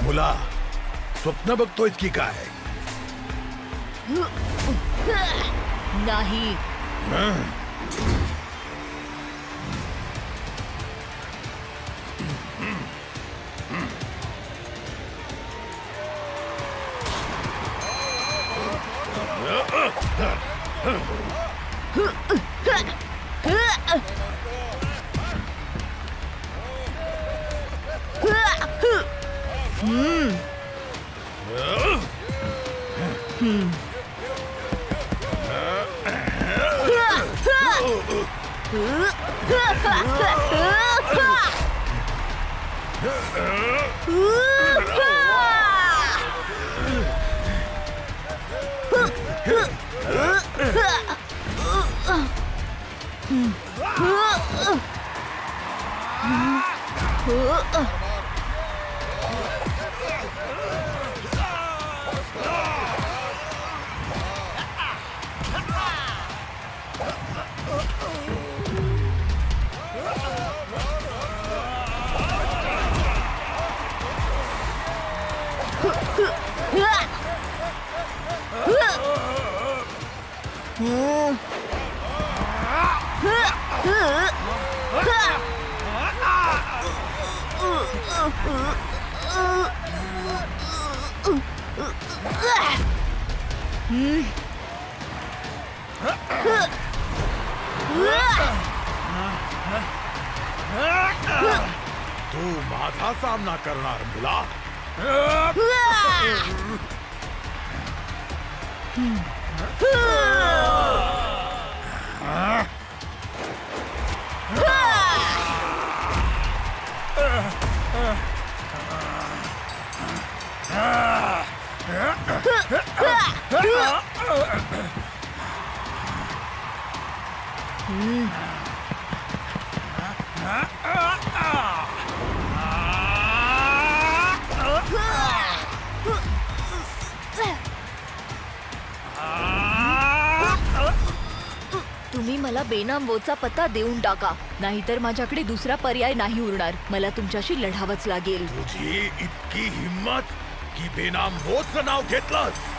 मुला, स्वप्न बघतोयस की काय? नाही. तू माझा सामना करणार मुला. तुम्ही मला बेनाम वोचा पत्ता देऊन टाका, नाहीतर माझ्याकडे दुसरा पर्याय नाही उरणार. मला तुमच्याशी लढावंच लागेल. तुझी इतकी हिम्मत की बेनाम वोचं नाव घेतलंस?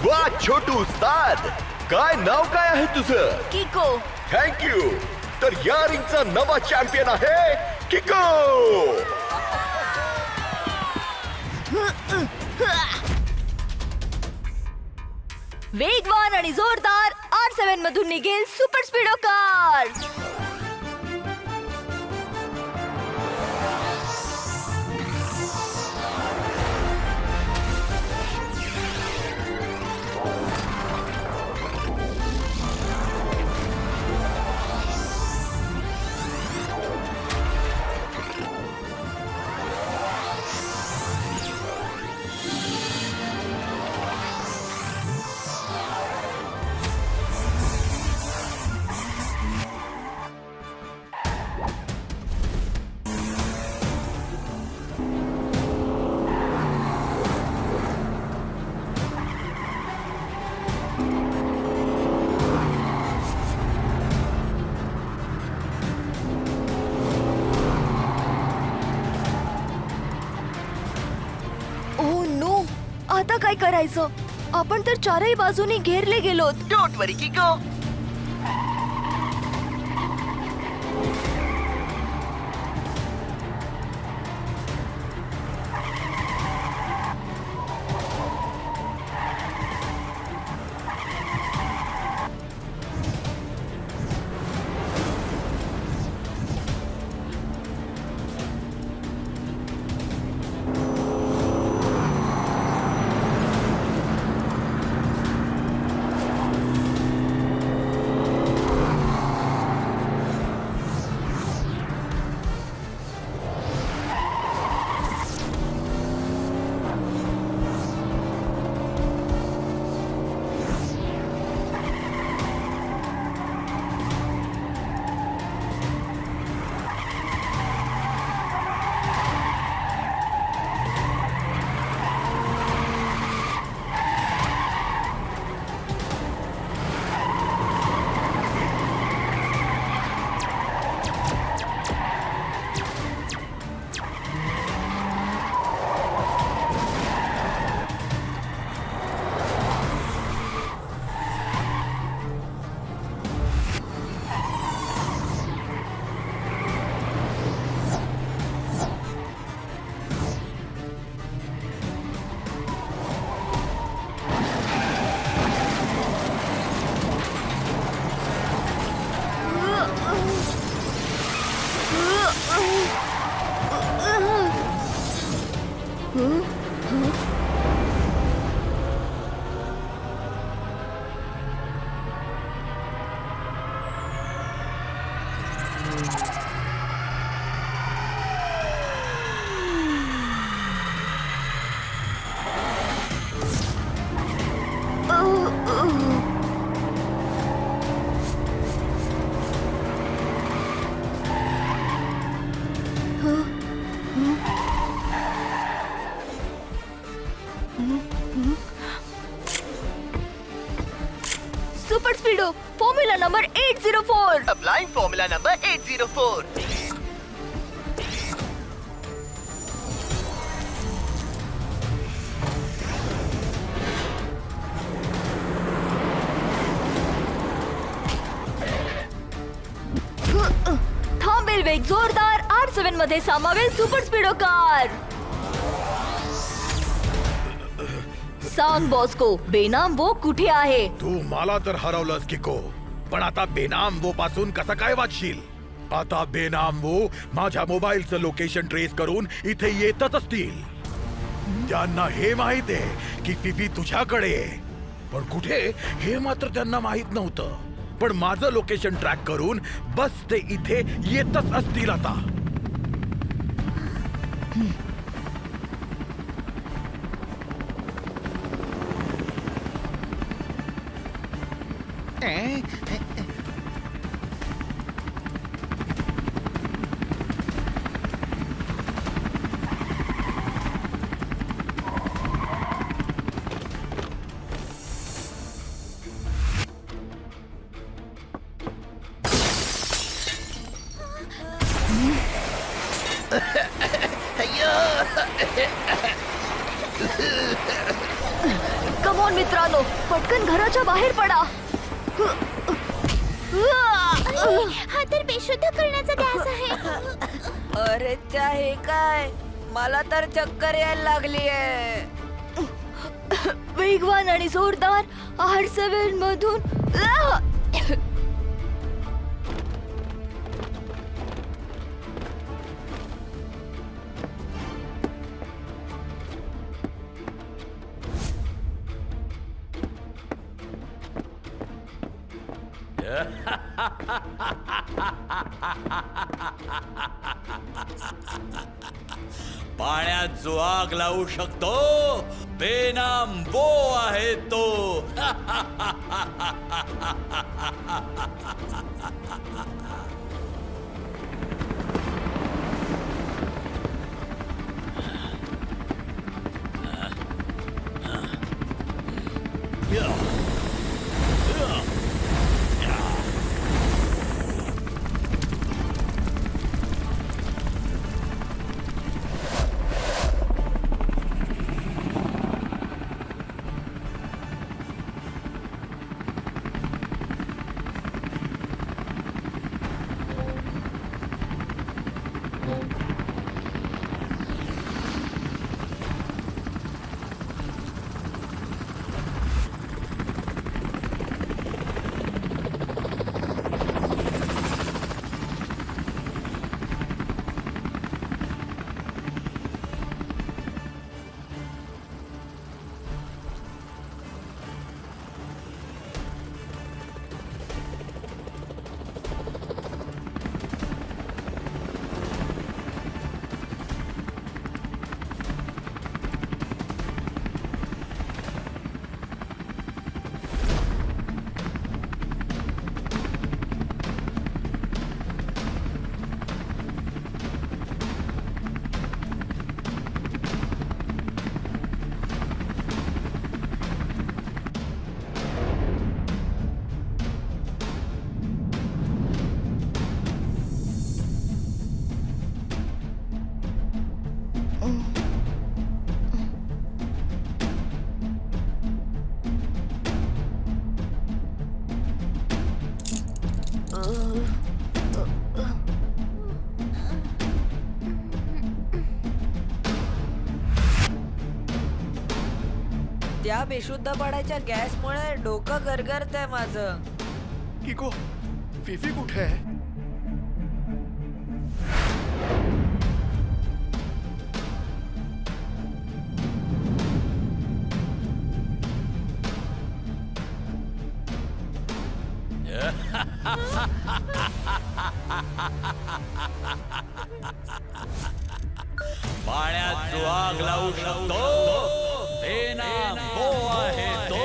वा छोटू उस्ताद, काय नाव काय आहे तुझं? किको. थँक्यू. तर या रिंगचा नवा चॅम्पियन आहे किको. वेगवान आणि जोरदार R7 मधून निघेल सुपर स्पीडो कार. काय करायचं? आपण तर चारही बाजूनी घेरले गेलोत. Don't worry Kicko. Super Speedo formula number 804. Applying formula number 804. थांबेल वेग जोरदार R7 मध्ये सामावेल सुपर स्पीडो कार. सांग बॉस्को, बेनाम वो कुठे आहे? तू मला तर हरवलंस किको, पण आता बेनाम वो पासून कसं काय वाचशील? आता बेनाम वो माझ्या मोबाईलचं लोकेशन ट्रेस करून इथे येतच असतील. त्यांना हे माहित आहे की फिफी तुझ्याकडे आहे, पण कुठे हे मात्र त्यांना माहित नव्हतं. पण माझं लोकेशन ट्रॅक करून बस ते इथे येतच असतील आता. कम ऑन मित्रांनो, पटकन घराच्या बाहेर पडा. हा तर बेशुद्ध करण्याचा ध्यास आहे. अरे त्या हे काय, मला तर चक्कर यायला लागली आहे. वेगवान आणि जोरदार R7 मधून पाण्यात जो आग लावू शकतो बेनाम वो आहे तो. बेशुद्ध पडायच्या गॅसमुळे डोकं गरगरतंय माझं. किको फिफी कुठे आहे? पाण्यात जो आग लावू शकतो बेनाम वो आहे तो.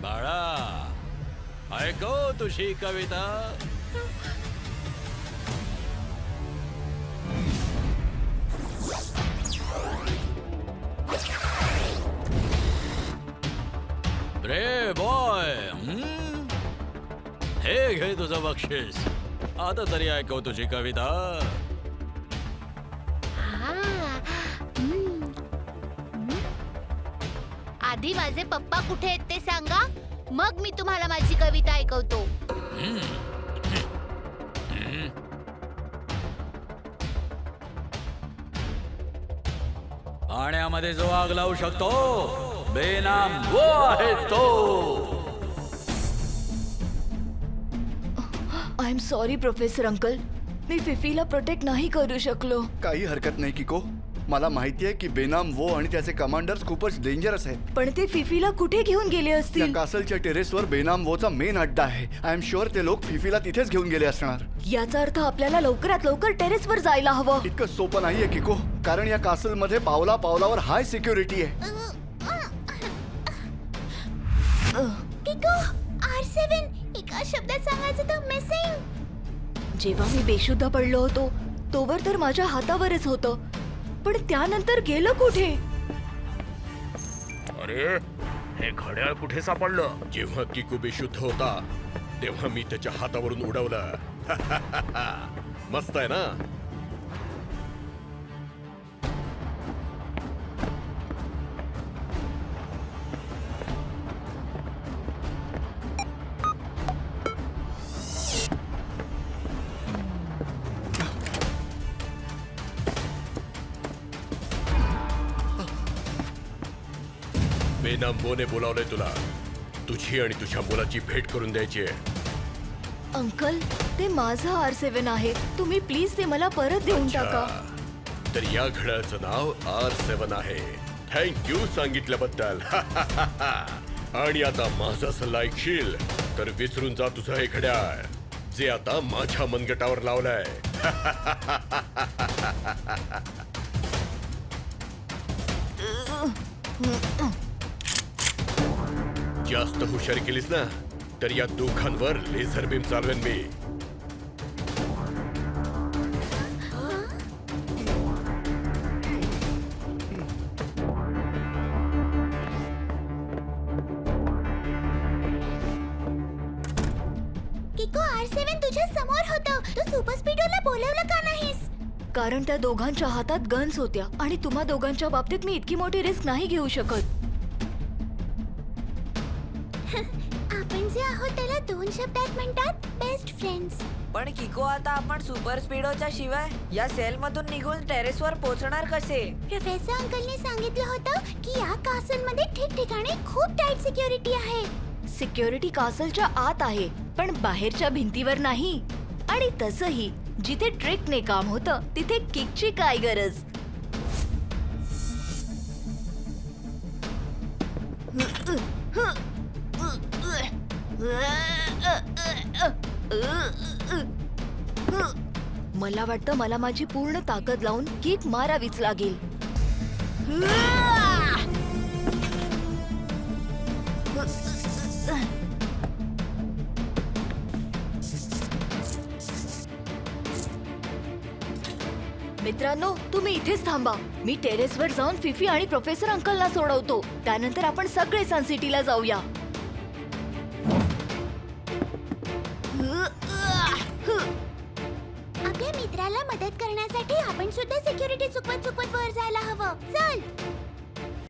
बाळा ऐको तुझी कविता. रे बॉय, हे घे तुझं बक्षीस. आता तरी ऐकव तुझी कविता. आधी माझे पप्पा कुठे आहेत ते सांगा, मग मी तुम्हाला माझी कविता ऐकवतो. पाण्यामध्ये जो आग लावू शकतो बेनाम वो आहे तो. I am sorry professor uncle, मी फिफीला प्रोटेक्ट नाही करू शकलो. काही हरकत नाही किको. मला माहिती आहे की बेनाम वो आणि त्याचे कमांडर्स खूपच डेंजरस आहेत. पण ते फिफीला कुठे घेऊन गेले त्या असतील? कासलच्या टेरेसवर बेनाम वोचा मेन अड्डा आहे. आय एम शुअर ते लोक फिफीला तिथेच घेऊन गेले असणार. याचा अर्थ आपल्याला लवकरात लवकर टेरेसवर जायला हवं. इतकं सोपं नाहीये किको, कारण या कासलमध्ये पावला पावलावर हाय सिक्युरिटी आहे. किको, R7 एका शब्दात सांगायचं तर मिसिंग. जेव्हा मी बेशुद्ध पडलो होतो तोवर तर माझ्या हातावरच होतं, पण त्यानंतर गेलं कुठे? अरे हे घड्याळ कुठे सापडलं? जेव्हा किको बेशुद्ध होता तेव्हा मी त्याच्या हातावरून उडवलं. मस्त आहे ना? बेनाम बोने बोलावलंय तुला. तुझी आणि तुझ्या मुलाची भेट करून द्यायची आहे. अंकल, ते माझं R7 आहे. तुम्ही प्लीज ते मला परत देऊन टाका. तर या घड्याळाचं नाव R7 आहे. थँक्यू सांगितल्याबद्दल. आणि आता माझा सल्ला ऐकशील तर विसरून जा तुझं हे घड्याळ जे आता माझ्या मनगटावर लावलंय. जास्त हुशारी केलीस ना तर या दोघांवर लेझर बीम चालवेन मी. किको, R7 तुझ्या समोर होतं. तू सुपर स्पीडोला बोलवलं का नाहीस? कारण त्या दोघांच्या हातात गन्स होत्या आणि तुम्हा दोघांच्या बाबतीत मी इतकी मोठी रिस्क नाही घेऊ शकत. आपण जे आहोत त्याला 2 शब्दात म्हणतात बेस्ट फ्रेंड्स. पण किको, आता आपण सुपर स्पीडोच्या शिवाय या सेल मधून निघून टेरेसवर पोहोचणार कसे? प्रोफेसर अंकलने सांगितलं होतं की या कासलमध्ये ठिकठिकाणी खूप टाईट सिक्युरिटी आहे. सिक्युरिटी कासलच्या आत आहे पण बाहेरच्या भिंतीवर नाही. आणि तसंही जिथे ट्रिकने काम होतं तिथे किकची काय गरज? मला वाटतं मला माझी पूर्ण ताकद लावून किक मारावीच लागेल. मित्रांनो, तुम्ही इथेच थांबा. मी टेरेसवर जाऊन फिफी आणि प्रोफेसर अंकलला सोडवतो. त्यानंतर आपण सगळे सन सिटीला जाऊया. आपल्या मित्राला मदत करण्यासाठी आपण सुद्धा सिक्युरिटी चुकवत वर जायला हवं. चल.